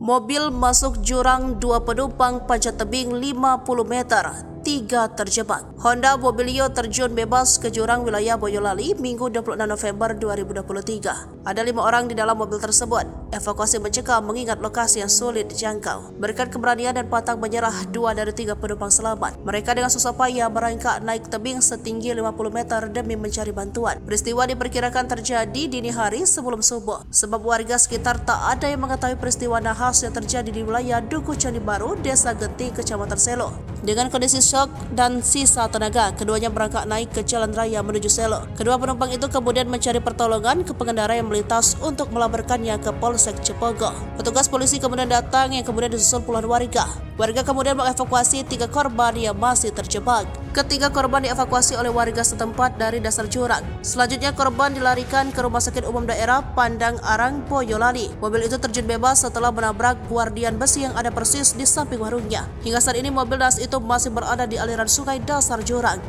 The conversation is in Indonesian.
Mobil masuk jurang, 2 penumpang panjat tebing 50 meter. 3 terjebak. Honda Mobilio terjun bebas ke jurang wilayah Boyolali Minggu 26 November 2023. Ada 5 orang di dalam mobil tersebut. Evakuasi mencekam mengingat lokasi yang sulit dijangkau. Berkat keberanian dan pantang menyerah, 2 dari 3 penumpang selamat. Mereka dengan susah payah merangkak naik tebing setinggi 50 meter demi mencari bantuan. Peristiwa diperkirakan terjadi dini hari sebelum subuh. Sebab warga sekitar tak ada yang mengetahui peristiwa nahas yang terjadi di wilayah Duku Candi Baru, Desa Genting, Kecamatan Selo. Dengan kondisi syok dan sisa tenaga, keduanya berangkat naik ke jalan raya menuju Selo. Kedua penumpang itu kemudian mencari pertolongan ke pengendara yang melintas untuk melaporkannya ke Polsek Cepogo. Petugas polisi kemudian datang yang kemudian disusul puluhan warga. Warga kemudian mengevakuasi 3 korban yang masih terjebak. Ketiga korban dievakuasi oleh warga setempat dari dasar jurang. Selanjutnya korban dilarikan ke Rumah Sakit Umum Daerah Pandang Arang, Boyolali. Mobil itu terjun bebas setelah menabrak guardian besi yang ada persis di samping warungnya. Hingga saat ini mobil das itu masih berada di aliran sungai dasar jurang.